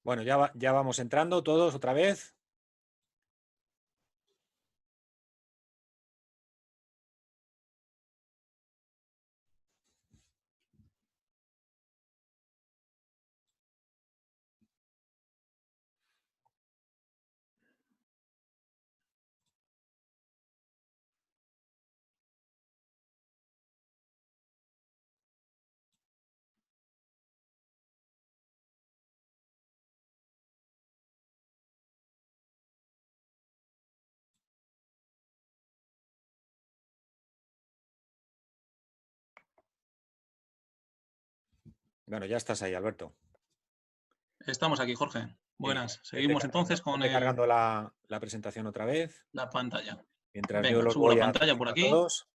Bueno, ya vamos entrando todos otra vez. Bueno, ya estás ahí, Alberto. Estamos aquí, Jorge. Buenas. Vete Seguimos entonces con cargando la presentación otra vez. la pantalla. Mientras yo Venga, los subo la voy pantalla por atendiendo a aquí. todos.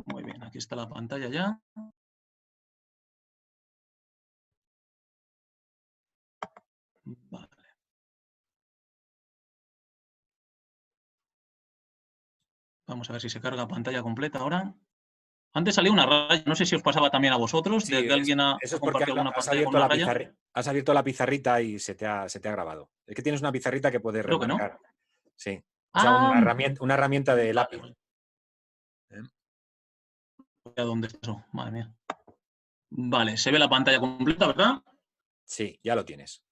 Muy bien, aquí está la pantalla ya. Vale. Vamos a ver si se carga pantalla completa ahora. Antes salía una raya, no sé si os pasaba también a vosotros, Sí, de que alguien ha eso es porque compartido alguna has pantalla con abierto una raya. has abierto la pizarrita y se te ha grabado. Es que tienes una pizarrita que puedes Creo que no. remarcar. Sí. O sea, Ah, una herramienta de lápiz. vale. ¿A dónde está eso? Madre mía. Vale, se ve la pantalla completa, ¿verdad? Sí, ya lo tienes.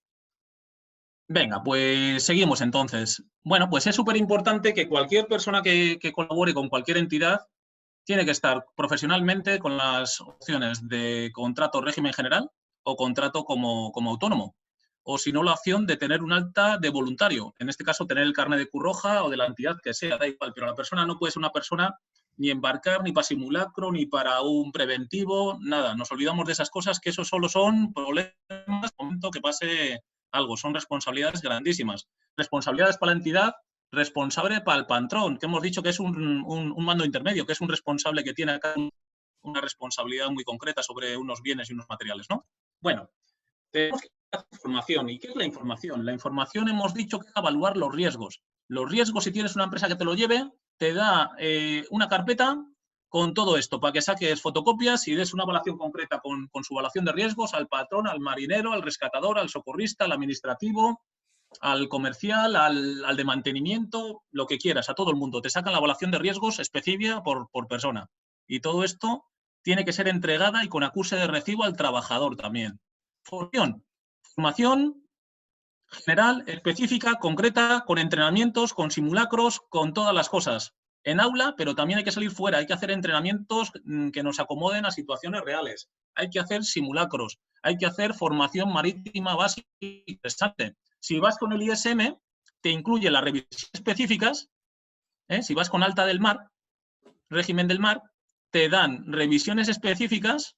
Venga, pues seguimos entonces. Bueno, pues es súper importante que cualquier persona que colabore con cualquier entidad tiene que estar profesionalmente con las opciones de contrato régimen general o contrato como autónomo. O si no, la opción de tener un alta de voluntario. En este caso, tener el carnet de Cruz Roja o de la entidad que sea, da igual. Pero la persona no puede ser una persona ni embarcar, ni para simulacro, ni para un preventivo, nada. Nos olvidamos de esas cosas, que eso solo son problemas en el momento que pase algo. Son responsabilidades grandísimas. Responsabilidades para la entidad, responsable para el patrón, que hemos dicho que es un mando intermedio, que es un responsable que tiene acá una responsabilidad muy concreta sobre unos bienes y unos materiales, ¿no? Bueno, tenemos que hacer información. ¿Y qué es la información? La información hemos dicho que es evaluar los riesgos. Los riesgos, si tienes una empresa que te lo lleve, te da una carpeta con todo esto, para que saques fotocopias y des una evaluación concreta con su evaluación de riesgos al patrón, al marinero, al rescatador, al socorrista, al administrativo, al comercial, al de mantenimiento, lo que quieras, a todo el mundo. Te sacan la evaluación de riesgos específica por persona. Y todo esto tiene que ser entregada y con acuse de recibo al trabajador también. Formación general, específica, concreta, con entrenamientos, con simulacros, con todas las cosas. En aula, pero también hay que salir fuera, hay que hacer entrenamientos que nos acomoden a situaciones reales. Hay que hacer simulacros, hay que hacer formación marítima básica y interesante. Si vas con el ISM, te incluye las revisiones específicas. Si vas con alta del mar, régimen del mar, te dan revisiones específicas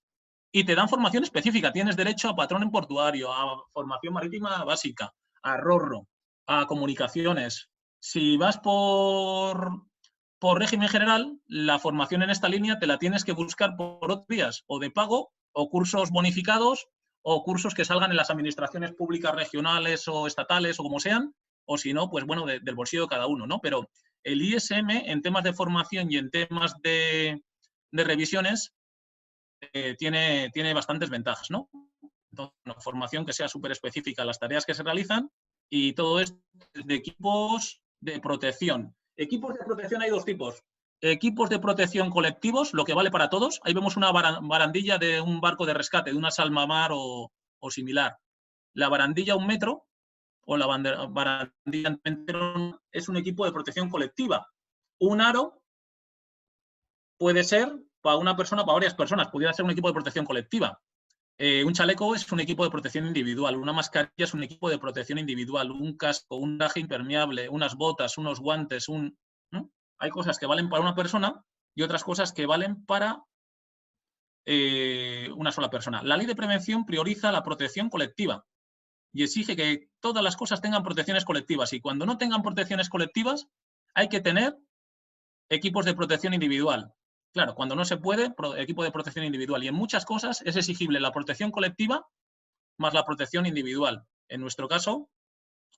y te dan formación específica. Tienes derecho a patrón en portuario, a formación marítima básica, a RORRO, a comunicaciones. Si vas por régimen general, la formación en esta línea te la tienes que buscar por otras vías, o de pago, o cursos bonificados, o cursos que salgan en las administraciones públicas regionales o estatales, o como sean, o si no, pues bueno, del bolsillo de cada uno, ¿no? Pero el ISM, en temas de formación y en temas de revisiones, tiene bastantes ventajas, ¿no? Entonces, una formación que sea súper específica a las tareas que se realizan y todo esto de equipos de protección. Equipos de protección hay dos tipos. Equipos de protección colectivos, lo que vale para todos. Ahí vemos una barandilla de un barco de rescate, de una salmamar o similar. La barandilla 1 metro o la barandilla entero es un equipo de protección colectiva. Un aro puede ser para una persona, para varias personas, pudiera ser un equipo de protección colectiva. Un chaleco es un equipo de protección individual, una mascarilla es un equipo de protección individual, un casco, un traje impermeable, unas botas, unos guantes, ¿no? Hay cosas que valen para una persona y otras cosas que valen para una sola persona. La ley de prevención prioriza la protección colectiva y exige que todas las cosas tengan protecciones colectivas, y cuando no tengan protecciones colectivas hay que tener equipos de protección individual. Claro, cuando no se puede, equipo de protección individual. Y en muchas cosas es exigible la protección colectiva más la protección individual. En nuestro caso,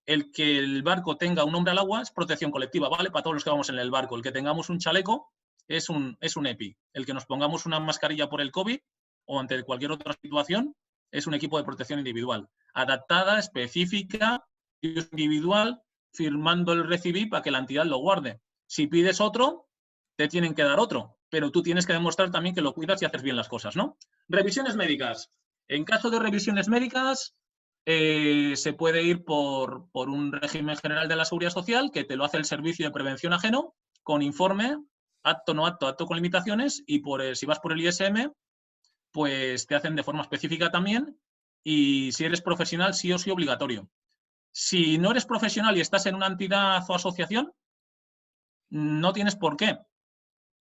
el que el barco tenga un hombre al agua es protección colectiva, ¿vale? Para todos los que vamos en el barco. El que tengamos un chaleco es un EPI. El que nos pongamos una mascarilla por el COVID o ante cualquier otra situación es un equipo de protección individual. adaptada, específica y individual, firmando el recibir para que la entidad lo guarde. Si pides otro, te tienen que dar otro, pero tú tienes que demostrar también que lo cuidas y haces bien las cosas, ¿no? Revisiones médicas. En caso de revisiones médicas, se puede ir por un régimen general de la Seguridad Social, que te lo hace el Servicio de Prevención Ajeno, con informe, apto, no apto, apto con limitaciones, y si vas por el ISM, pues te hacen de forma específica también, y si eres profesional, sí o sí obligatorio. Si no eres profesional y estás en una entidad o asociación, no tienes por qué.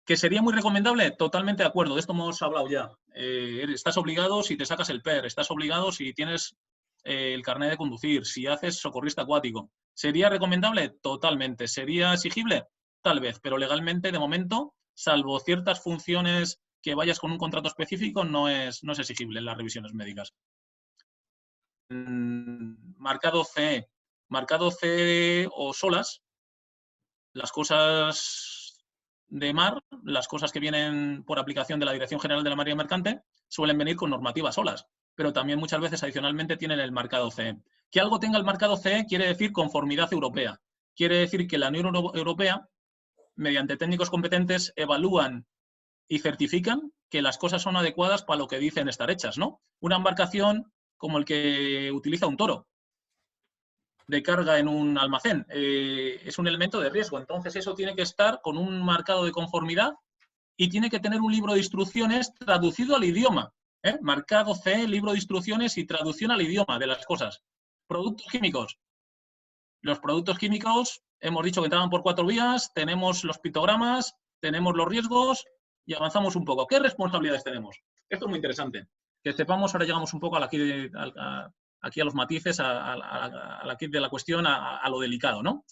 ¿Que sería muy recomendable? Totalmente de acuerdo, de esto hemos hablado ya. Estás obligado si te sacas el PER, estás obligado si tienes el carnet de conducir, si haces socorrista acuático. ¿Sería recomendable? Totalmente. ¿Sería exigible? Tal vez, pero legalmente, de momento, salvo ciertas funciones que vayas con un contrato específico, no es exigible en las revisiones médicas. Marcado CE. Marcado CE o solas, las cosas de mar, las cosas que vienen por aplicación de la Dirección General de la Marina Mercante, suelen venir con normativas solas, pero también muchas veces adicionalmente tienen el marcado CE. Que algo tenga el marcado CE quiere decir conformidad europea. Quiere decir que la Unión Europea, mediante técnicos competentes, evalúan y certifican que las cosas son adecuadas para lo que dicen estar hechas, ¿no? Una embarcación como el que utiliza un toro de carga en un almacén. Es un elemento de riesgo. Entonces, eso tiene que estar con un marcado de conformidad y tiene que tener un libro de instrucciones traducido al idioma. Marcado CE, libro de instrucciones y traducción al idioma de las cosas. Productos químicos. Los productos químicos, hemos dicho que entraban por 4 vías, tenemos los pictogramas, tenemos los riesgos y avanzamos un poco. ¿Qué responsabilidades tenemos? Esto es muy interesante. Que sepamos, ahora llegamos un poco aquí a los matices, a la kit de la cuestión, a lo delicado, ¿no?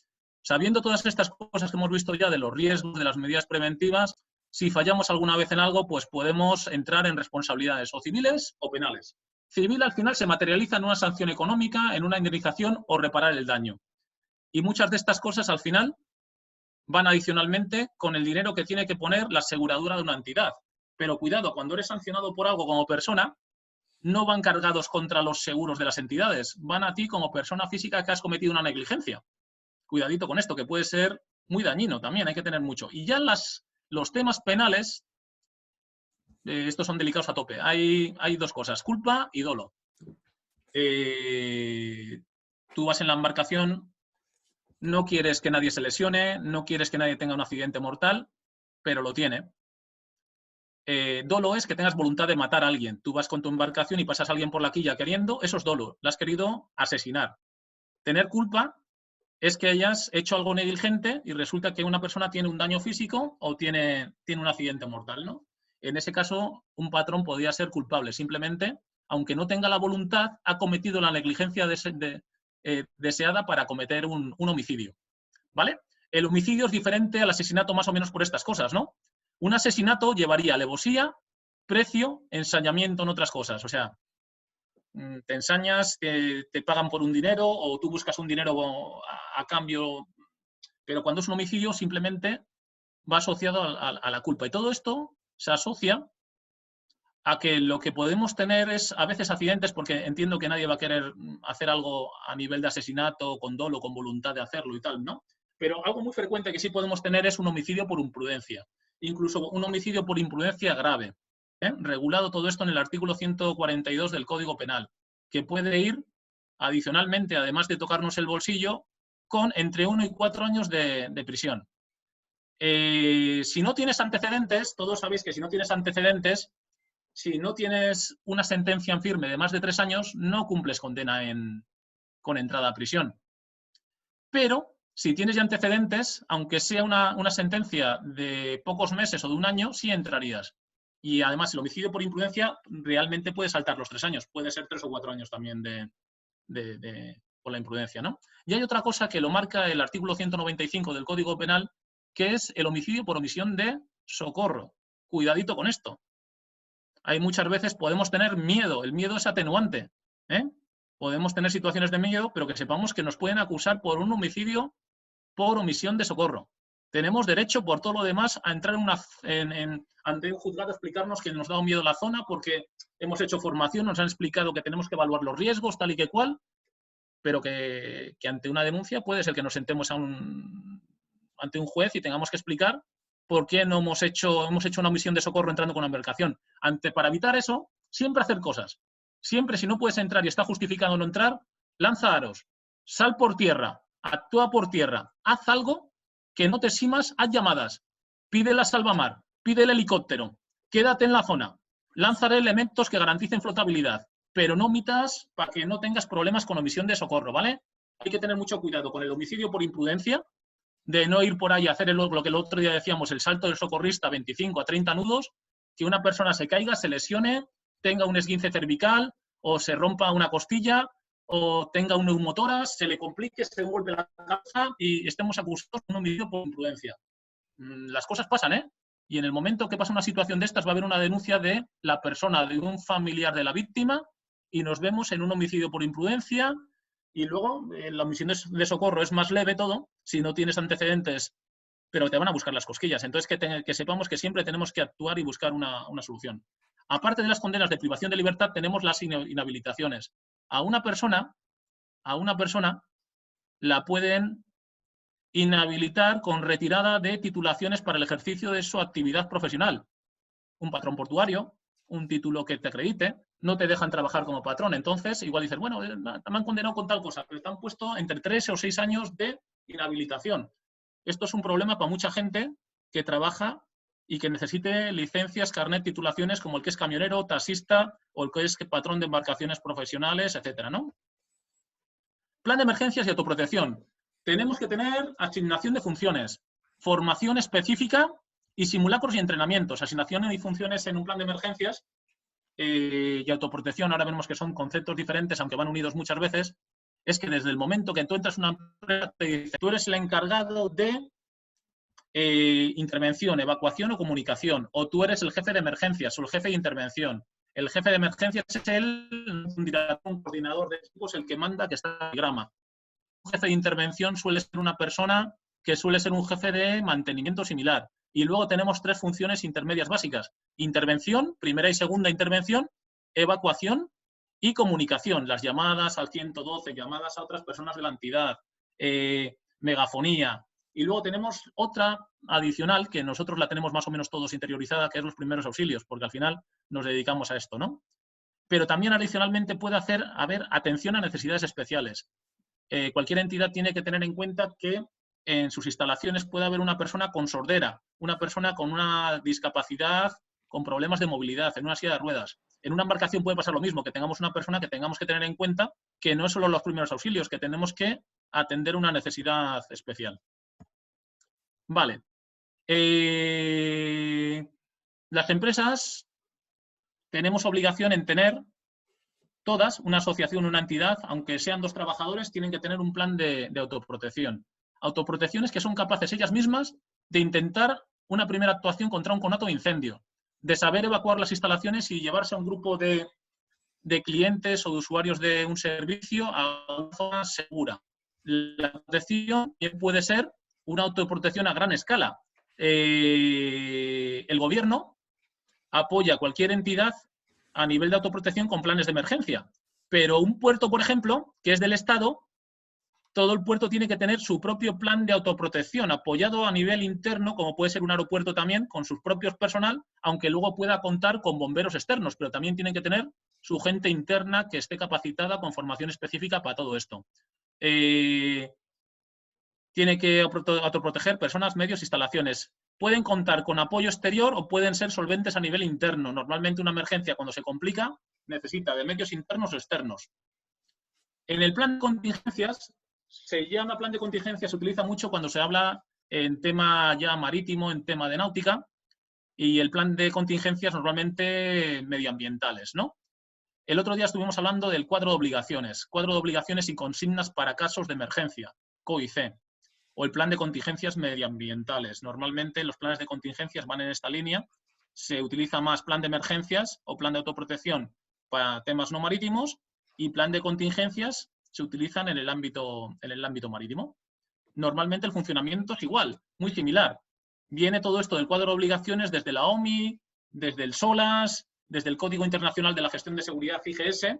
Sabiendo todas estas cosas que hemos visto ya de los riesgos, de las medidas preventivas, si fallamos alguna vez en algo, pues podemos entrar en responsabilidades o civiles o penales. Civil al final se materializa en una sanción económica, en una indemnización o reparar el daño. Y muchas de estas cosas al final van adicionalmente con el dinero que tiene que poner la aseguradora de una entidad. Pero cuidado, cuando eres sancionado por algo como persona, no van cargados contra los seguros de las entidades, van a ti como persona física que has cometido una negligencia. Cuidadito con esto, que puede ser muy dañino también, hay que tener mucho. Y ya los temas penales, estos son delicados a tope. Hay 2 cosas, culpa y dolo. Tú vas en la embarcación, no quieres que nadie se lesione, no quieres que nadie tenga un accidente mortal, pero lo tiene. Dolo es que tengas voluntad de matar a alguien. Tú vas con tu embarcación y pasas a alguien por la quilla queriendo, eso es dolo. La has querido asesinar. Tener culpa es que hayas hecho algo negligente y resulta que una persona tiene un daño físico o tiene un accidente mortal, ¿no? En ese caso, un patrón podría ser culpable. Simplemente, aunque no tenga la voluntad, ha cometido la negligencia deseada para cometer un homicidio, ¿vale? El homicidio es diferente al asesinato más o menos por estas cosas, ¿no? Un asesinato llevaría alevosía, precio, ensañamiento en otras cosas. O sea, te ensañas, te pagan por un dinero o tú buscas un dinero a cambio. Pero cuando es un homicidio simplemente va asociado a la culpa. Y todo esto se asocia a que lo que podemos tener es a veces accidentes, porque entiendo que nadie va a querer hacer algo a nivel de asesinato, con dolo, con voluntad de hacerlo y tal, ¿no? Pero algo muy frecuente que sí podemos tener es un homicidio por imprudencia. Incluso un homicidio por imprudencia grave. Regulado todo esto en el artículo 142 del Código Penal, que puede ir adicionalmente, además de tocarnos el bolsillo, con entre 1 y 4 años de prisión. Si no tienes antecedentes, todos sabéis que si no tienes antecedentes, si no tienes una sentencia en firme de más de 3 años, no cumples condena con entrada a prisión. Pero si tienes ya antecedentes, aunque sea una sentencia de pocos meses o de 1 año, sí entrarías. Y además el homicidio por imprudencia realmente puede saltar los 3 años. Puede ser 3 o 4 años también por la imprudencia, ¿no? Y hay otra cosa que lo marca el artículo 195 del Código Penal, que es el homicidio por omisión de socorro. Cuidadito con esto. Hay muchas veces, podemos tener miedo. El miedo es atenuante. Podemos tener situaciones de miedo, pero que sepamos que nos pueden acusar por un homicidio por omisión de socorro. Tenemos derecho, por todo lo demás, a entrar ante un juzgado a explicarnos que nos da un miedo la zona porque hemos hecho formación, nos han explicado que tenemos que evaluar los riesgos, tal y que cual, pero que ante una denuncia puede ser que nos sentemos ante un juez y tengamos que explicar por qué no hemos hecho una misión de socorro entrando con la embarcación. Para evitar eso, siempre hacer cosas. Siempre, si no puedes entrar y está justificado no entrar, lanza aros, sal por tierra, actúa por tierra, haz algo que no te simas, haz llamadas, pide la salvamar, pide el helicóptero, quédate en la zona, lanzaré elementos que garanticen flotabilidad, pero no omitas para que no tengas problemas con omisión de socorro, ¿vale? Hay que tener mucho cuidado con el homicidio por imprudencia, de no ir por ahí a hacer lo que el otro día decíamos, el salto del socorrista, 25 a 30 nudos, que una persona se caiga, se lesione, tenga un esguince cervical, o se rompa una costilla, o tenga un neumotórax, se le complique, se golpe la cabeza y estemos acusados de un homicidio por imprudencia. Las cosas pasan, ¿eh? Y en el momento que pasa una situación de estas va a haber una denuncia de la persona, de un familiar de la víctima, y nos vemos en un homicidio por imprudencia. Y luego la omisión de socorro es más leve todo, si no tienes antecedentes, pero te van a buscar las cosquillas. Entonces, que sepamos que siempre tenemos que actuar y buscar una solución. Aparte de las condenas de privación de libertad, tenemos las inhabilitaciones. A una persona la pueden inhabilitar con retirada de titulaciones para el ejercicio de su actividad profesional. Un patrón portuario, un título que te acredite, no te dejan trabajar como patrón. Entonces, igual dices, bueno, me han condenado con tal cosa, pero te han puesto entre 3 o 6 años de inhabilitación. Esto es un problema para mucha gente que trabaja y que necesite licencias, carnet, titulaciones, como el que es camionero, taxista o el que es patrón de embarcaciones profesionales, etcétera, ¿no? Plan de emergencias y autoprotección. Tenemos que tener asignación de funciones, formación específica y simulacros y entrenamientos. Asignación y funciones en un plan de emergencias y autoprotección, ahora vemos que son conceptos diferentes, aunque van unidos muchas veces, es que desde el momento que tú entras en una empresa, te dice, tú eres el encargado de intervención, evacuación o comunicación, o tú eres el jefe de emergencias o el jefe de intervención. El jefe de emergencias es un coordinador de equipos, el que manda, que está en el diagrama. Un jefe de intervención suele ser una persona que suele ser un jefe de mantenimiento similar. Y luego tenemos 3 funciones intermedias básicas. Intervención, primera y segunda intervención, evacuación y comunicación. Las llamadas al 112, llamadas a otras personas de la entidad, megafonía. Y luego tenemos otra adicional, que nosotros la tenemos más o menos todos interiorizada, que es los primeros auxilios, porque al final nos dedicamos a esto, ¿no? Pero también adicionalmente puede haber atención a necesidades especiales. Cualquier entidad tiene que tener en cuenta que en sus instalaciones puede haber una persona con sordera, una persona con una discapacidad, con problemas de movilidad, en una silla de ruedas. En una embarcación puede pasar lo mismo, que tengamos una persona que tengamos que tener en cuenta que no es solo los primeros auxilios, que tenemos que atender una necesidad especial. Vale. Las empresas tenemos obligación en tener todas, una asociación, una entidad, aunque sean 2 trabajadores, tienen que tener un plan de autoprotección. Autoprotecciones que son capaces ellas mismas de intentar una primera actuación contra un conato de incendio, de saber evacuar las instalaciones y llevarse a un grupo de clientes o de usuarios de un servicio a una zona segura. La protección puede ser una autoprotección a gran escala. El gobierno apoya a cualquier entidad a nivel de autoprotección con planes de emergencia, pero un puerto, por ejemplo, que es del Estado, todo el puerto tiene que tener su propio plan de autoprotección, apoyado a nivel interno, como puede ser un aeropuerto también, con sus propios personal, aunque luego pueda contar con bomberos externos, pero también tienen que tener su gente interna que esté capacitada con formación específica para todo esto. Tiene que autoproteger personas, medios, instalaciones. Pueden contar con apoyo exterior o pueden ser solventes a nivel interno. Normalmente una emergencia, cuando se complica, necesita de medios internos o externos. En el plan de contingencias, se llama plan de contingencias, se utiliza mucho cuando se habla en tema ya marítimo, en tema de náutica, y el plan de contingencias normalmente medioambientales, ¿no? El otro día estuvimos hablando del cuadro de obligaciones y consignas para casos de emergencia, COIC, o el plan de contingencias medioambientales. Normalmente los planes de contingencias van en esta línea, se utiliza más plan de emergencias o plan de autoprotección para temas no marítimos y plan de contingencias se utilizan en el ámbito marítimo. normalmente el funcionamiento es igual, muy similar. Viene todo esto del cuadro de obligaciones desde la OMI, desde el SOLAS, desde el Código Internacional de la Gestión de Seguridad IGS,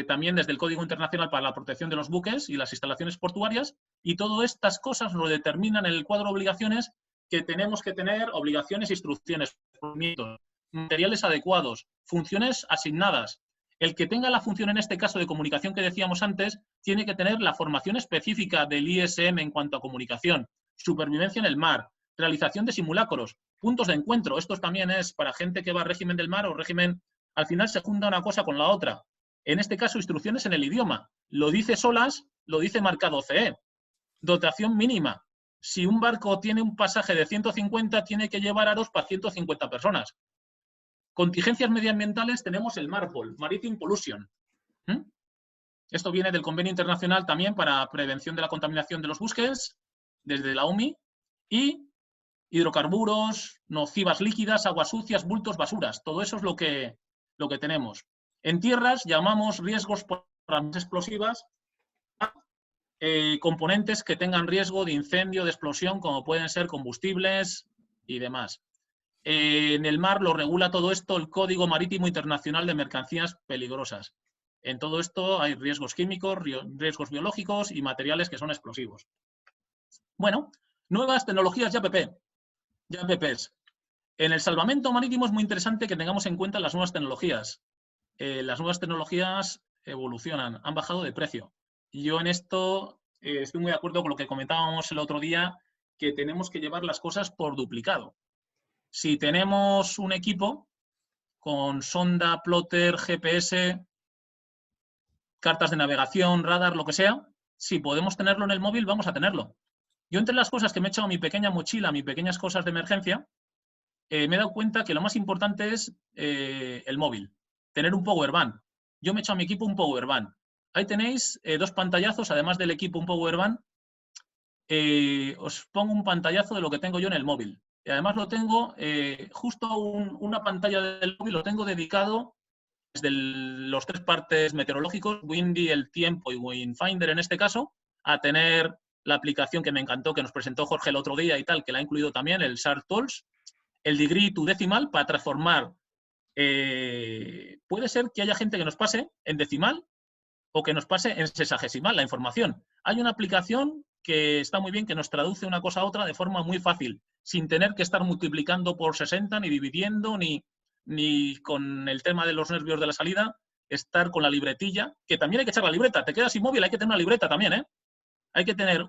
también desde el Código Internacional para la Protección de los Buques y las Instalaciones Portuarias, y todas estas cosas lo determinan en el cuadro de obligaciones, que tenemos que tener obligaciones, instrucciones, materiales adecuados, funciones asignadas. El que tenga la función, en este caso de comunicación que decíamos antes, tiene que tener la formación específica del ISM en cuanto a comunicación, supervivencia en el mar, realización de simulacros, puntos de encuentro. Esto también es para gente que va a régimen del mar o régimen... Al final se junta una cosa con la otra. En este caso, instrucciones en el idioma. Lo dice SOLAS, lo dice marcado CE. Dotación mínima. Si un barco tiene un pasaje de 150, tiene que llevar aros para 150 personas. Contingencias medioambientales tenemos el MARPOL, Maritime Pollution. Esto viene del Convenio Internacional también para prevención de la contaminación de los buques, desde la OMI, y hidrocarburos, nocivas líquidas, aguas sucias, bultos, basuras. Todo eso es lo que tenemos. En tierras llamamos riesgos por armas explosivas a componentes que tengan riesgo de incendio, de explosión, como pueden ser combustibles y demás. En el mar lo regula todo esto el Código Marítimo Internacional de Mercancías Peligrosas. En todo esto hay riesgos químicos, riesgos biológicos y materiales que son explosivos. Bueno, nuevas tecnologías YAPPs. En el salvamento marítimo es muy interesante que tengamos en cuenta las nuevas tecnologías. Las nuevas tecnologías evolucionan, han bajado de precio. Y yo en esto estoy muy de acuerdo con lo que comentábamos el otro día, que tenemos que llevar las cosas por duplicado. Si tenemos un equipo con sonda, plotter, GPS, cartas de navegación, radar, lo que sea, si podemos tenerlo en el móvil, vamos a tenerlo. Yo, entre las cosas que me he echado a mi pequeña mochila, mis pequeñas cosas de emergencia, me he dado cuenta que lo más importante es el móvil, tener un power bank. Yo me he echado a mi equipo un power bank. Ahí tenéis 2 pantallazos, además del equipo un power bank. Os pongo un pantallazo de lo que tengo yo en el móvil. Y además lo tengo, justo una pantalla del móvil lo tengo dedicado desde los 3 partes meteorológicos, Windy, el tiempo y Windfinder en este caso, a tener la aplicación que me encantó, que nos presentó Jorge el otro día y tal, que la ha incluido también, el SAR Tools, el degree to decimal para transformar. Puede ser que haya gente que nos pase en decimal o que nos pase en sexagesimal la información. Hay una aplicación que está muy bien, que nos traduce una cosa a otra de forma muy fácil, sin tener que estar multiplicando por 60, ni dividiendo, ni con el tema de los nervios de la salida, estar con la libretilla, que también hay que echar la libreta. Te quedas inmóvil, hay que tener una libreta también, ¿eh? Hay que tener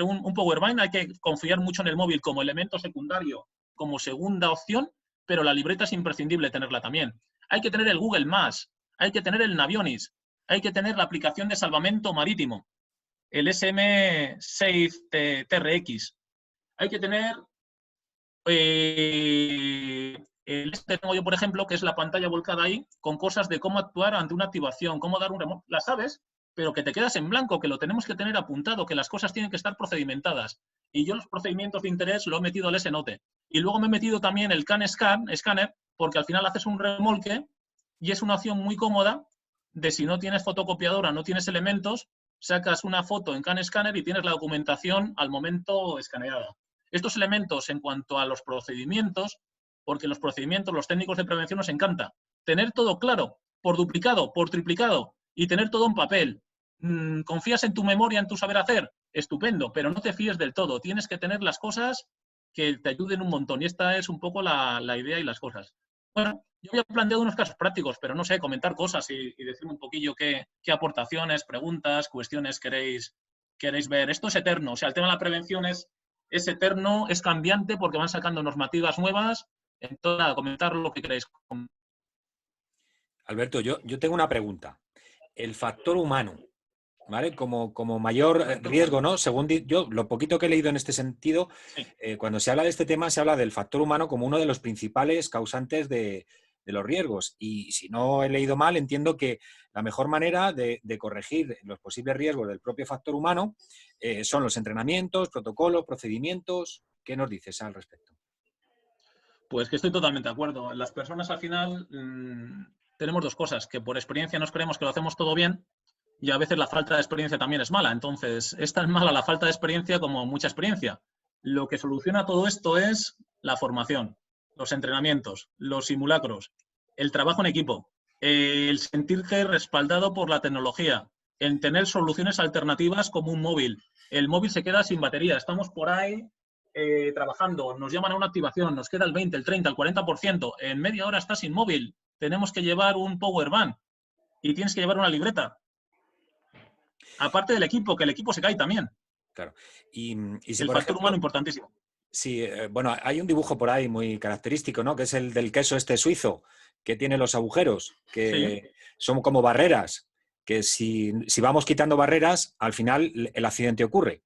un power bank, hay que confiar mucho en el móvil como elemento secundario, como segunda opción, pero la libreta es imprescindible tenerla también. Hay que tener el Google Maps, hay que tener el Navionis, hay que tener la aplicación de salvamento marítimo, el SM Safe TRX. Hay que tener este tengo yo, por ejemplo, que es la pantalla volcada ahí, con cosas de cómo actuar ante una activación, cómo dar un remoto. Las sabes, pero que te quedas en blanco, que lo tenemos que tener apuntado, que las cosas tienen que estar procedimentadas. Y yo los procedimientos de interés lo he metido al S-Note. Y luego me he metido también el Scanner, porque al final haces un remolque y es una opción muy cómoda de si no tienes fotocopiadora, no tienes elementos, sacas una foto en Scanner y tienes la documentación al momento escaneada. Estos elementos en cuanto a los procedimientos, porque los procedimientos, los técnicos de prevención nos encanta. Tener todo claro, por duplicado, por triplicado, y tener todo en papel. ¿Confías en tu memoria, en tu saber hacer? Estupendo, pero no te fíes del todo. Tienes que tener las cosas que te ayuden un montón. Y esta es un poco la idea y las cosas. Bueno, yo había planteado unos casos prácticos, pero no sé, comentar cosas y decirme un poquillo qué aportaciones, preguntas, cuestiones queréis ver. Esto es eterno. O sea, el tema de la prevención es eterno, es cambiante porque van sacando normativas nuevas. Entonces, nada, comentar lo que queréis. Alberto, yo tengo una pregunta. El factor humano, ¿vale? Como mayor riesgo, ¿no? Según yo, lo poquito que he leído en este sentido, Sí. Cuando se habla de este tema, se habla del factor humano como uno de los principales causantes de los riesgos. Y si no he leído mal, entiendo que la mejor manera de corregir los posibles riesgos del propio factor humano son los entrenamientos, protocolos, procedimientos. ¿Qué nos dices al respecto? Pues que estoy totalmente de acuerdo. Las personas al final tenemos 2 cosas, que por experiencia nos creemos que lo hacemos todo bien y a veces la falta de experiencia también es mala. Entonces, es tan mala la falta de experiencia como mucha experiencia. Lo que soluciona todo esto es la formación, los entrenamientos, los simulacros, el trabajo en equipo, el sentirte respaldado por la tecnología, en tener soluciones alternativas como un móvil. El móvil se queda sin batería, estamos por ahí trabajando, nos llaman a una activación, nos queda el 20, el 30, el 40%, en media hora estás sin móvil, tenemos que llevar un power bank y tienes que llevar una libreta. Aparte del equipo, que el equipo se cae también. Claro. Y si, El por factor ejemplo, humano importantísimo. sí, bueno, hay un dibujo por ahí muy característico, ¿no? Que es el del queso este suizo, que tiene los agujeros, Sí, que son como barreras, que si vamos quitando barreras, al final el accidente ocurre.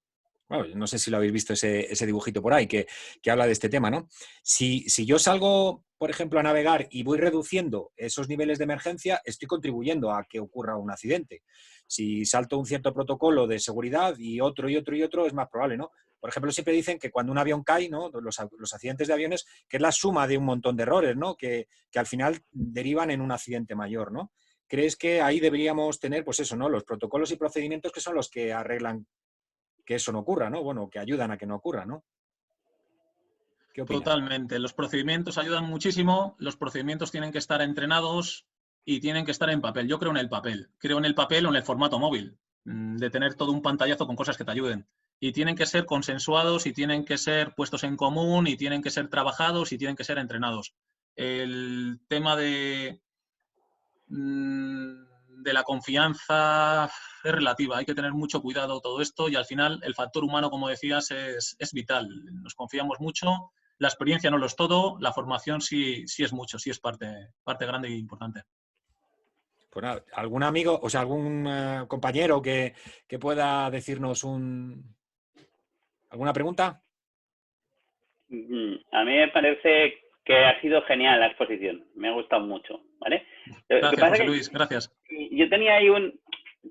Bueno, no sé si lo habéis visto ese dibujito por ahí que habla de este tema, ¿no? Si yo salgo, por ejemplo, a navegar y voy reduciendo esos niveles de emergencia, estoy contribuyendo a que ocurra un accidente. Si salto un cierto protocolo de seguridad y otro y otro y otro, es más probable, ¿no? Por ejemplo, siempre dicen que cuando un avión cae, ¿no? Los accidentes de aviones, que es la suma de un montón de errores, ¿no? Que al final derivan en un accidente mayor, ¿no? ¿Crees que ahí deberíamos tener, pues eso, ¿no? Los protocolos y procedimientos que son los que arreglan que eso no ocurra, ¿no? Bueno, que ayudan a que no ocurra, ¿no? ¿Qué opinas? totalmente. Los procedimientos ayudan muchísimo, los procedimientos tienen que estar entrenados y tienen que estar en papel. Yo creo en el papel. Creo en el papel o en el formato móvil, de tener todo un pantallazo con cosas que te ayuden. Y tienen que ser consensuados y tienen que ser puestos en común y tienen que ser trabajados y tienen que ser entrenados. El tema de la confianza es relativa, hay que tener mucho cuidado todo esto y al final el factor humano, como decías, es vital. Nos confiamos mucho, la experiencia no lo es todo, la formación sí es mucho, sí es parte grande e importante. Pues nada, algún amigo, o sea, algún compañero que pueda decirnos alguna pregunta. A mí me parece que ha sido genial la exposición. Me ha gustado mucho, ¿vale? Lo que Gracias, pasa José es Luis, gracias. que yo tenía ahí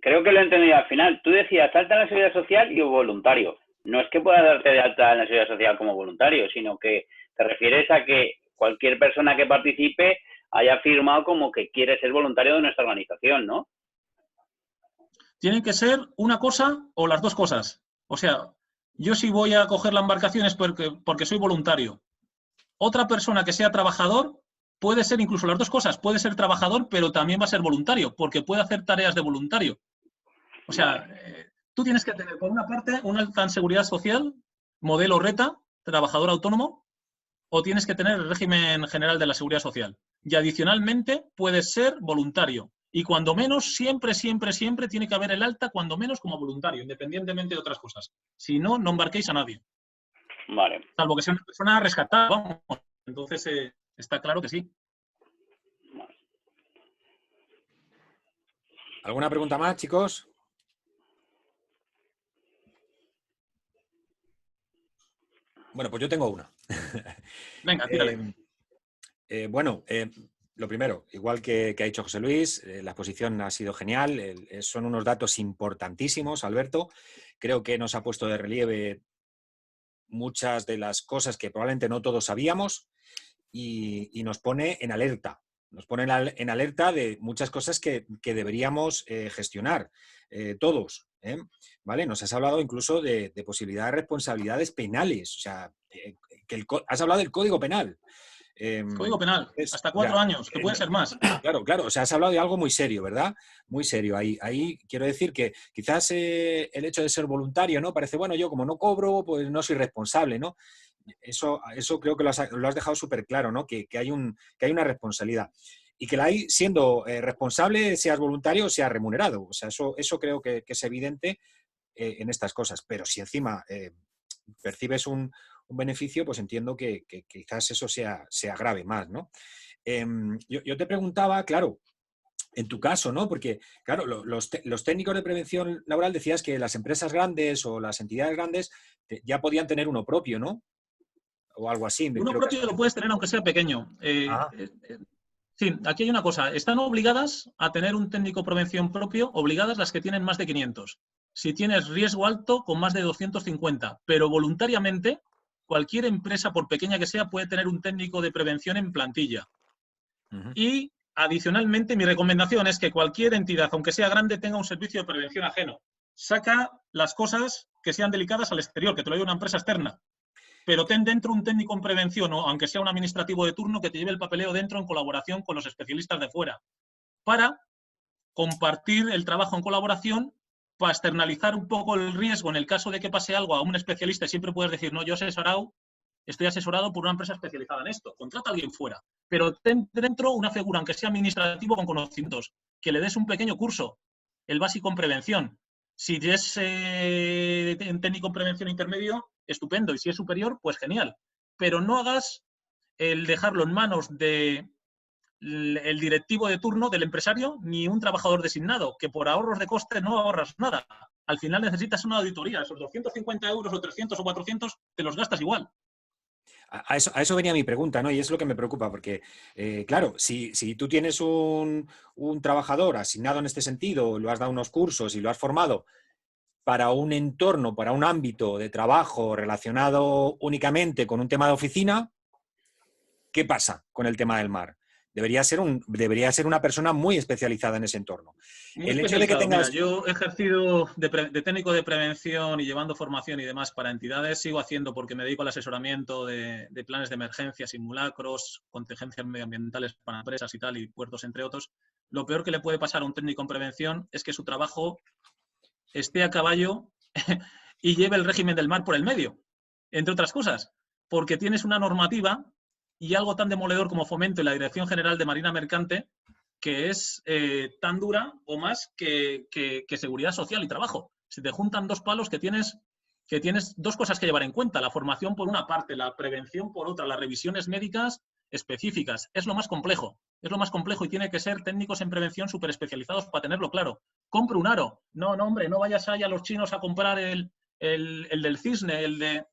creo que lo he entendido al final. Tú decías alta en la seguridad social y voluntario. No es que puedas darte de alta en la seguridad social como voluntario, sino que te refieres a que cualquier persona que participe haya firmado como que quiere ser voluntario de nuestra organización, ¿no? Tienen que ser una cosa o las dos cosas. O sea, yo si voy a coger la embarcación es porque soy voluntario. Otra persona que sea trabajador puede ser incluso las dos cosas. Puede ser trabajador, pero también va a ser voluntario, porque puede hacer tareas de voluntario. O sea, tú tienes que tener, por una parte, una alta en seguridad social, modelo RETA, trabajador autónomo, o tienes que tener el régimen general de la seguridad social. Y adicionalmente, puedes ser voluntario. Y cuando menos, siempre tiene que haber el alta, cuando menos como voluntario, independientemente de otras cosas. Si no, no embarquéis a nadie. Vale. Salvo que sea una persona rescatada, vamos. Entonces, está claro que sí. ¿Alguna pregunta más, chicos? Bueno, pues yo tengo una. Venga, tírale. Bueno, lo primero, igual que ha dicho José Luis, la exposición ha sido genial, son unos datos importantísimos, Alberto. Creo que nos ha puesto de relieve muchas de las cosas que probablemente no todos sabíamos y nos pone en alerta. Nos pone en alerta de muchas cosas que deberíamos gestionar todos. ¿Vale? Nos has hablado incluso de posibilidad de responsabilidades penales. O sea, has hablado del Código Penal. Código penal, hasta 4 años, que puede ser más. Claro, claro. O sea, has hablado de algo muy serio, ¿verdad? Muy serio. Ahí quiero decir que quizás el hecho de ser voluntario, ¿no? Parece, bueno, yo como no cobro, pues no soy responsable, ¿no? Eso creo que lo has dejado súper claro, ¿no? Que hay una responsabilidad. Y que la hay siendo responsable, seas voluntario o seas remunerado. O sea, eso creo que es evidente en estas cosas. Pero si encima percibes un beneficio, pues entiendo que quizás eso sea grave más, ¿no? Yo te preguntaba, claro, en tu caso, ¿no? Porque, claro, los técnicos de prevención laboral decías que las empresas grandes o las entidades grandes ya podían tener uno propio, ¿no? O algo así. Uno Creo que propio lo puedes tener aunque sea pequeño. Sí, aquí hay una cosa. Están obligadas a tener un técnico de prevención propio, obligadas las que tienen más de 500. Si tienes riesgo alto, con más de 250. Pero voluntariamente, cualquier empresa, por pequeña que sea, puede tener un técnico de prevención en plantilla. Y Adicionalmente, mi recomendación es que cualquier entidad, aunque sea grande, tenga un servicio de prevención ajeno. Saca las cosas que sean delicadas al exterior, que te lo diga una empresa externa. Pero ten dentro un técnico en prevención, o aunque sea un administrativo de turno, que te lleve el papeleo dentro en colaboración con los especialistas de fuera, para compartir el trabajo en colaboración, para externalizar un poco el riesgo en el caso de que pase algo a un especialista. Siempre puedes decir, no, yo estoy asesorado por una empresa especializada en esto. Contrata a alguien fuera. Pero ten dentro una figura, aunque sea administrativo, con conocimientos, que le des un pequeño curso, el básico en prevención. Si es técnico en prevención intermedio, estupendo. Y si es superior, pues genial. Pero no hagas el dejarlo en manos del directivo de turno, del empresario, ni un trabajador designado, que por ahorros de coste no ahorras nada. Al final necesitas una auditoría. Esos 250 euros o 300 o 400 te los gastas igual. A eso venía mi pregunta, ¿no? Y es lo que me preocupa, porque, claro, si tú tienes un trabajador asignado en este sentido, lo has dado unos cursos y lo has formado para un entorno, para un ámbito de trabajo relacionado únicamente con un tema de oficina, ¿qué pasa con el tema del mar? Debería ser una persona muy especializada en ese entorno. El hecho de que tengas... Mira, yo he ejercido de técnico de prevención y llevando formación y demás para entidades, sigo haciendo porque me dedico al asesoramiento de planes de emergencia, simulacros, contingencias medioambientales para empresas y tal, y puertos, entre otros. Lo peor que le puede pasar a un técnico en prevención es que su trabajo esté a caballo y lleve el régimen del mar por el medio, entre otras cosas, porque tienes una normativa y algo tan demoledor como Fomento y la Dirección General de Marina Mercante, que es tan dura o más que seguridad social y trabajo. Se te juntan dos palos que tienes dos cosas que llevar en cuenta. La formación por una parte, la prevención por otra, las revisiones médicas específicas. Es lo más complejo y tiene que ser técnicos en prevención súper especializados para tenerlo claro. Compre un aro. No, hombre, no vayas ahí a los chinos a comprar el del cisne, el de...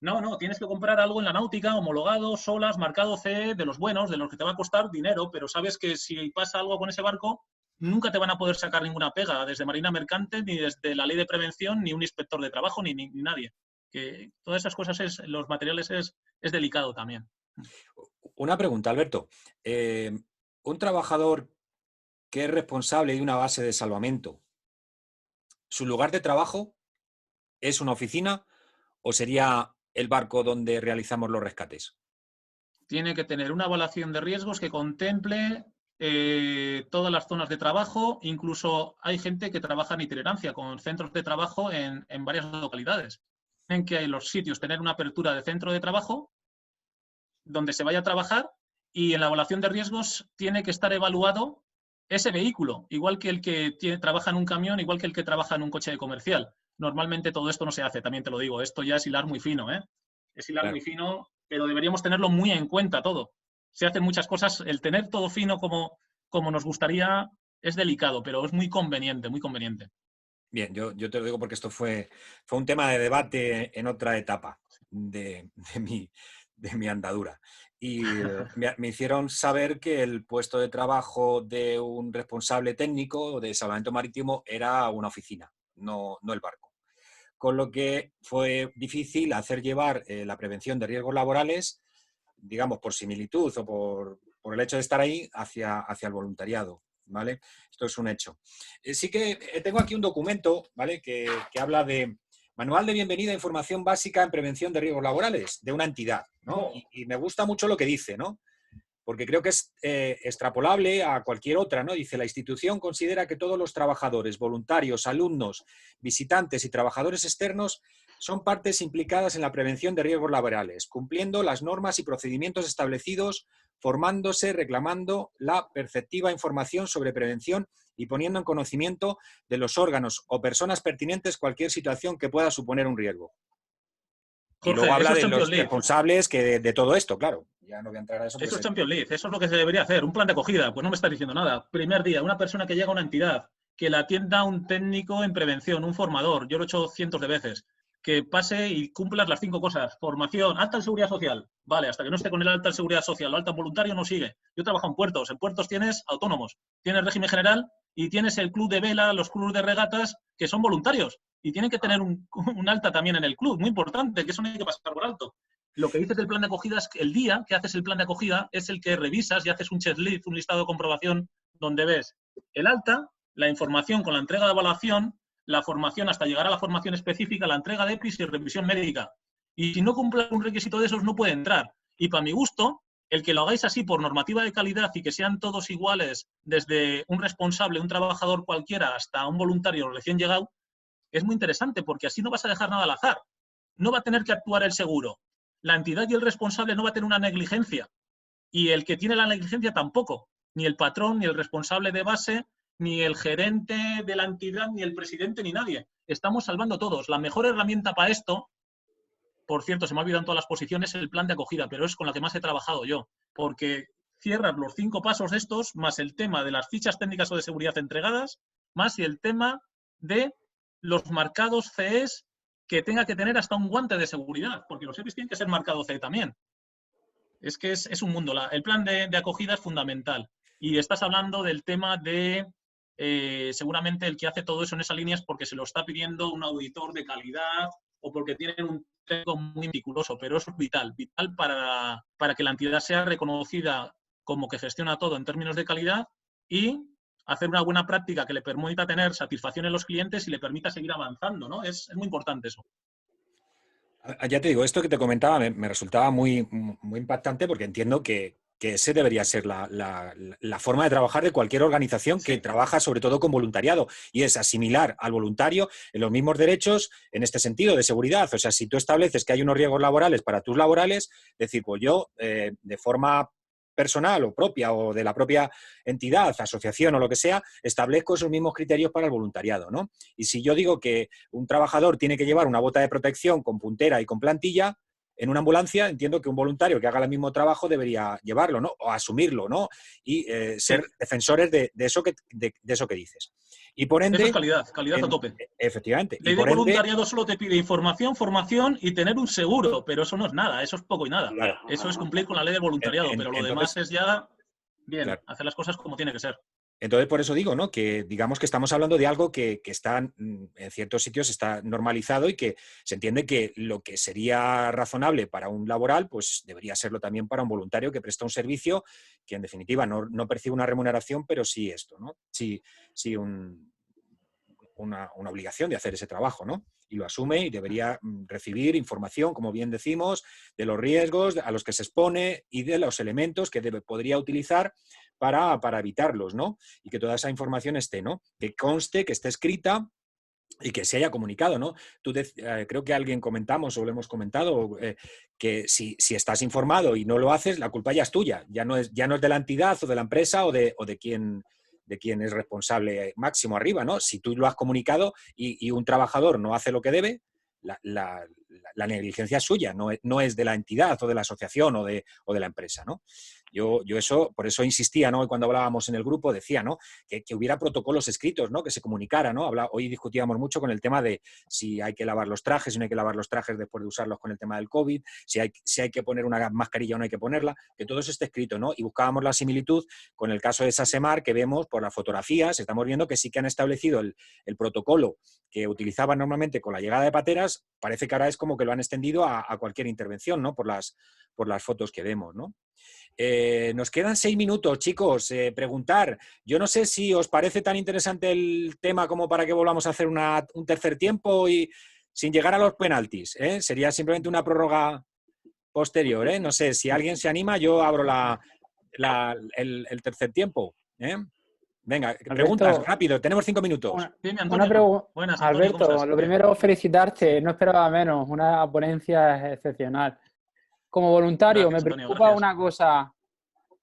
No, tienes que comprar algo en la náutica, homologado, solas, marcado CE, de los buenos, de los que te va a costar dinero, pero sabes que si pasa algo con ese barco, nunca te van a poder sacar ninguna pega, desde Marina Mercante, ni desde la ley de prevención, ni un inspector de trabajo, ni nadie. Que todas esas cosas, los materiales es delicado también. Una pregunta, Alberto. Un trabajador que es responsable de una base de salvamento, ¿su lugar de trabajo es una oficina o sería el barco donde realizamos los rescates? Tiene que tener una evaluación de riesgos que contemple todas las zonas de trabajo. Incluso hay gente que trabaja en itinerancia, con centros de trabajo en varias localidades. Tienen que en los sitios tener una apertura de centro de trabajo donde se vaya a trabajar, y en la evaluación de riesgos tiene que estar evaluado ese vehículo, igual que el que trabaja en un camión, igual que el que trabaja en un coche comercial. Normalmente todo esto no se hace, también te lo digo. Esto ya es hilar muy fino, ¿eh? Es hilar muy fino, pero deberíamos tenerlo muy en cuenta todo. Se hacen muchas cosas. El tener todo fino como nos gustaría es delicado, pero es muy conveniente, muy conveniente. Bien, yo te lo digo porque esto fue un tema de debate en otra etapa de mi andadura. Y me hicieron saber que el puesto de trabajo de un responsable técnico de salvamento marítimo era una oficina, no el barco. Con lo que fue difícil hacer llevar la prevención de riesgos laborales, digamos, por similitud o por el hecho de estar ahí, hacia el voluntariado, ¿vale? Esto es un hecho. Sí que tengo aquí un documento, ¿vale?, que habla de Manual de Bienvenida a Información Básica en Prevención de Riesgos Laborales, de una entidad, ¿no? Y me gusta mucho lo que dice, ¿no? Porque creo que es extrapolable a cualquier otra, ¿no? Dice, la institución considera que todos los trabajadores, voluntarios, alumnos, visitantes y trabajadores externos son partes implicadas en la prevención de riesgos laborales, cumpliendo las normas y procedimientos establecidos, formándose, reclamando la perceptiva información sobre prevención y poniendo en conocimiento de los órganos o personas pertinentes cualquier situación que pueda suponer un riesgo. Jorge, y luego habla de los responsables de todo esto, claro. Ya no voy a entrar a eso. Eso es Champions League, eso es lo que se debería hacer, un plan de acogida. Pues no me estás diciendo nada. Primer día, una persona que llega a una entidad, que la atienda un técnico en prevención, un formador, yo lo he hecho cientos de veces, que pase y cumplas las 5 cosas. Formación, alta en seguridad social. Vale, hasta que no esté con el alta en seguridad social o alta en voluntario no sigue. Yo trabajo en puertos tienes autónomos, tienes régimen general y tienes el club de vela, los clubes de regatas, que son voluntarios y tienen que tener un alta también en el club, muy importante, que eso no hay que pasar por alto. Lo que dices del plan de acogida es que el día que haces el plan de acogida es el que revisas y haces un checklist, un listado de comprobación, donde ves el alta, la información con la entrega de evaluación, la formación hasta llegar a la formación específica, la entrega de EPIs y revisión médica. Y si no cumple un requisito de esos, no puede entrar. Y para mi gusto, el que lo hagáis así por normativa de calidad y que sean todos iguales, desde un responsable, un trabajador cualquiera, hasta un voluntario recién llegado, es muy interesante, porque así no vas a dejar nada al azar. No va a tener que actuar el seguro. La entidad y el responsable no va a tener una negligencia. Y el que tiene la negligencia tampoco. Ni el patrón, ni el responsable de base, ni el gerente de la entidad, ni el presidente, ni nadie. Estamos salvando todos. La mejor herramienta para esto, por cierto, se me ha olvidado en todas las posiciones, es el plan de acogida, pero es con la que más he trabajado yo. Porque cierras los 5 pasos de estos, más el tema de las fichas técnicas o de seguridad entregadas, más y el tema de los marcados CEs que tenga que tener hasta un guante de seguridad, porque los EPIs tienen que ser marcados CE también. Es que es un mundo. El plan de acogida es fundamental. Y estás hablando del tema de, seguramente el que hace todo eso en esa línea es porque se lo está pidiendo un auditor de calidad o porque tienen un técnico muy meticuloso, pero eso es vital para que la entidad sea reconocida como que gestiona todo en términos de calidad y hacer una buena práctica que le permita tener satisfacción en los clientes y le permita seguir avanzando, ¿no? Es muy importante eso. Ya te digo, esto que te comentaba me resultaba muy impactante porque entiendo que ese debería ser la forma de trabajar de cualquier organización que trabaja sobre todo con voluntariado, y es asimilar al voluntario en los mismos derechos en este sentido de seguridad. O sea, si tú estableces que hay unos riesgos laborales para tus laborales, decir, pues yo de forma personal o propia o de la propia entidad, asociación o lo que sea, establezco esos mismos criterios para el voluntariado, ¿no? Y si yo digo que un trabajador tiene que llevar una bota de protección con puntera y con plantilla en una ambulancia, entiendo que un voluntario que haga el mismo trabajo debería llevarlo, ¿no? O asumirlo, ¿no? Y ser defensores de eso que dices. Y por ende... Eso es calidad a tope. Efectivamente. Ley de voluntariado solo te pide información, formación y tener un seguro, pero eso no es nada, eso es poco y nada. Claro. Eso es cumplir con la ley de voluntariado, pero lo demás es ya, bien, claro, hacer las cosas como tiene que ser. Entonces, por eso digo, ¿no? Que digamos que estamos hablando de algo que está en ciertos sitios está normalizado y que se entiende que lo que sería razonable para un laboral, pues debería serlo también para un voluntario que presta un servicio que en definitiva no percibe una remuneración, pero sí esto, ¿no? Sí una obligación de hacer ese trabajo, ¿no? Y lo asume y debería recibir información, como bien decimos, de los riesgos a los que se expone y de los elementos que podría utilizar para evitarlos, ¿no? Y que toda esa información esté, ¿no? Que conste, que esté escrita y que se haya comunicado, ¿no? Creo que alguien comentamos o lo hemos comentado que si estás informado y no lo haces, la culpa ya es tuya, ya no es de la entidad o de la empresa o de quien es responsable máximo arriba, ¿no? Si tú lo has comunicado y un trabajador no hace lo que debe, la negligencia es suya, no es de la entidad o de la asociación o de la empresa, ¿no? Yo eso, por eso insistía, ¿no? Cuando hablábamos en el grupo decía, ¿no? Que hubiera protocolos escritos, ¿no? Que se comunicara, ¿no? Hoy discutíamos mucho con el tema de si hay que lavar los trajes, si no hay que lavar los trajes después de usarlos con el tema del COVID, si hay que poner una mascarilla o no hay que ponerla, que todo eso esté escrito, ¿no? Y buscábamos la similitud con el caso de Sasemar, que vemos por las fotografías, estamos viendo que sí que han establecido el protocolo que utilizaban normalmente con la llegada de pateras, parece que ahora es como que lo han extendido a cualquier intervención, ¿no? Por las fotos que vemos, ¿no? Nos quedan 6 minutos, chicos. Preguntar. Yo no sé si os parece tan interesante el tema como para que volvamos a hacer un tercer tiempo y sin llegar a los penaltis, ¿eh? Sería simplemente una prórroga posterior, ¿eh? No sé, si alguien se anima, yo abro el tercer tiempo, ¿eh? Venga, Alberto, preguntas, rápido, tenemos 5 minutos. Una pregunta. Buenas, Antonio, Alberto, lo primero, felicitarte, no esperaba menos, una ponencia excepcional. Como voluntario, gracias, me preocupa Antonio, una cosa.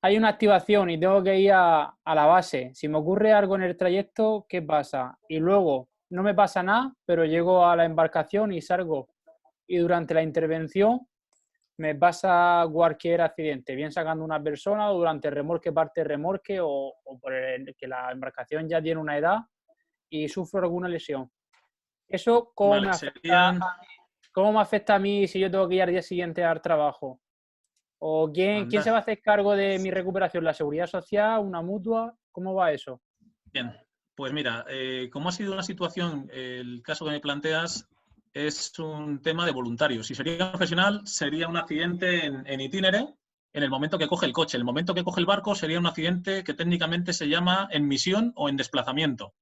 Hay una activación y tengo que ir a la base. Si me ocurre algo en el trayecto, ¿qué pasa? Y luego no me pasa nada, pero llego a la embarcación y salgo. Y durante la intervención me pasa cualquier accidente, bien sacando una persona o durante el remolque, parte del remolque o por que la embarcación ya tiene una edad y sufro alguna lesión. ¿Eso cómo me afecta a mí si yo tengo que ir al día siguiente al trabajo? ¿O quién se va a hacer cargo de mi recuperación? ¿La seguridad social? ¿Una mutua? ¿Cómo va eso? Bien, pues mira, como ha sido una situación, el caso que me planteas, es un tema de voluntario. Si sería profesional, sería un accidente en itinere en el momento que coge el coche. En el momento que coge el barco sería un accidente que técnicamente se llama en misión o en desplazamiento.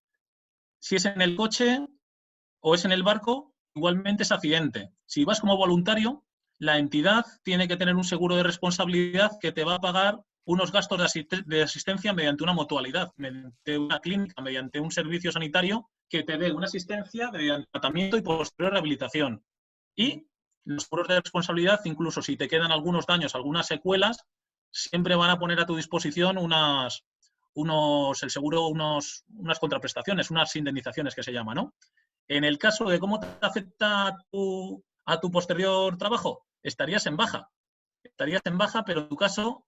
Si es en el coche o es en el barco, igualmente es accidente. Si vas como voluntario, la entidad tiene que tener un seguro de responsabilidad que te va a pagar unos gastos de asistencia mediante una mutualidad, mediante una clínica, mediante un servicio sanitario que te dé una asistencia mediante tratamiento y posterior rehabilitación. Y los seguros de responsabilidad, incluso si te quedan algunos daños, algunas secuelas, siempre van a poner a tu disposición unas contraprestaciones, unas indemnizaciones que se llama, ¿no? En el caso de cómo te afecta a tu posterior trabajo, estarías en baja. Estarías en baja, pero en tu caso,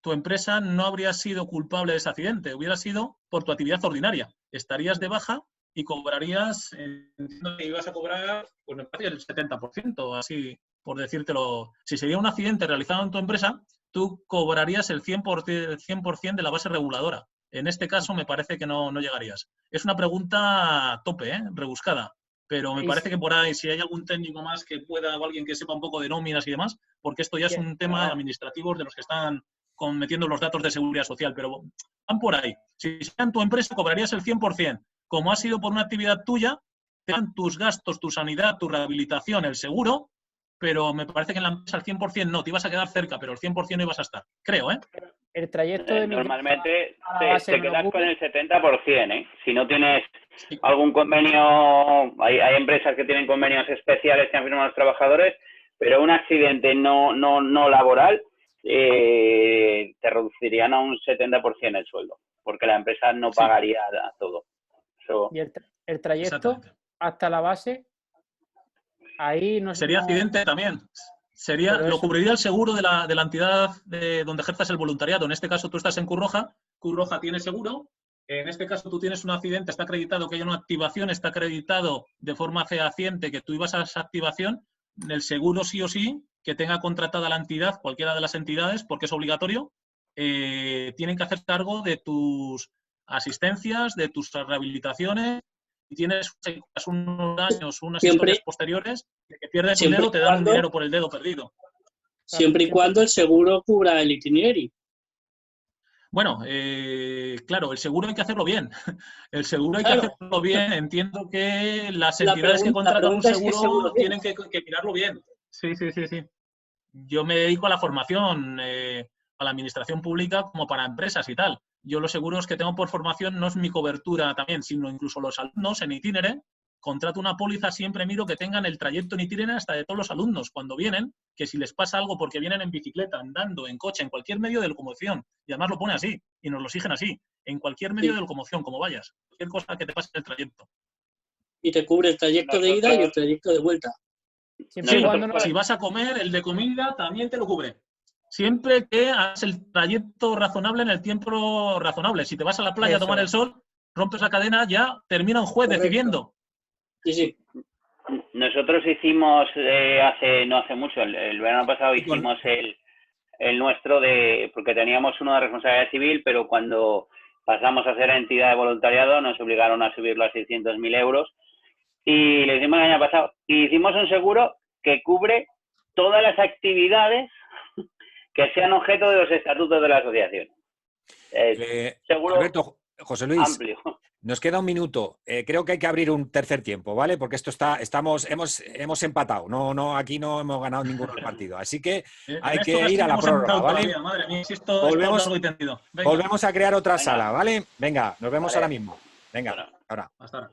tu empresa no habría sido culpable de ese accidente, hubiera sido por tu actividad ordinaria. Estarías de baja y cobrarías, entiendo que ibas a cobrar, pues me parece el 70%, así por decírtelo. Si sería un accidente realizado en tu empresa, tú cobrarías el 100% de la base reguladora. En este caso me parece que no llegarías. Es una pregunta tope, rebuscada, pero me parece que por ahí, si hay algún técnico más que pueda, o alguien que sepa un poco de nóminas y demás, porque esto ya es un tema administrativo de los que están metiendo los datos de seguridad social, pero van por ahí. Si sea en tu empresa, cobrarías el 100%. Como ha sido por una actividad tuya, te dan tus gastos, tu sanidad, tu rehabilitación, el seguro, pero me parece que en la empresa al 100% no, te ibas a quedar cerca, pero el 100% no ibas a estar. Creo, ¿eh? El trayecto de normalmente te quedas con el 70%, ¿eh? Si no tienes algún convenio, hay empresas que tienen convenios especiales que han firmado los trabajadores, pero un accidente no laboral te reducirían a un 70% el sueldo, porque la empresa no pagaría todo. Eso... ¿Y el trayecto hasta la base? Ahí no sería accidente también. Lo cubriría el seguro de la entidad donde ejerzas el voluntariado. En este caso tú estás en Cruz Roja tiene seguro. En este caso tú tienes un accidente, está acreditado que hay una activación, está acreditado de forma fehaciente que tú ibas a esa activación, el seguro sí o sí, que tenga contratada la entidad, cualquiera de las entidades, porque es obligatorio, tienen que hacer cargo de tus asistencias, de tus rehabilitaciones. Si tienes unos daños, unas historias posteriores, que pierdes un dedo, te dan un dinero por el dedo perdido. Siempre y cuando el seguro cubra el itinerario. Bueno, claro, el seguro hay que hacerlo bien. El seguro hay que hacerlo bien. Entiendo que las entidades que contratan un seguro tienen que mirarlo bien. Sí. Yo me dedico a la formación, a la administración pública como para empresas y tal. Yo los seguros que tengo por formación no es mi cobertura también, sino incluso los alumnos en itinere. Contrato una póliza, siempre miro que tengan el trayecto en itinere hasta de todos los alumnos cuando vienen, que si les pasa algo porque vienen en bicicleta, andando, en coche, en cualquier medio de locomoción, y además lo pone así, y nos lo exigen así, en cualquier medio de locomoción, como vayas, cualquier cosa que te pase en el trayecto. Y te cubre el trayecto de ida y el trayecto de vuelta. Si vas a comer, el de comida también te lo cubre. Siempre que hagas el trayecto razonable en el tiempo razonable. Si te vas a la playa a tomar el sol, rompes la cadena, ya termina un juez decidiendo. Sí. Nosotros hicimos no hace mucho, el verano pasado hicimos el nuestro porque teníamos uno de responsabilidad civil, pero cuando pasamos a ser entidad de voluntariado nos obligaron a subirlo a 600.000 euros y lo hicimos el año pasado. Y hicimos un seguro que cubre todas las actividades que sean objeto de los estatutos de la asociación. Seguro Alberto, José Luis, amplio. Nos queda un minuto. Creo que hay que abrir un tercer tiempo, ¿vale? Porque esto hemos empatado. Aquí no hemos ganado ninguno del partido. Así que hay que ir a la prórroga, ¿vale? Madre mía, volvemos a crear otra sala, ¿vale? Venga, nos vemos ahora mismo. Venga, ahora. Hasta ahora.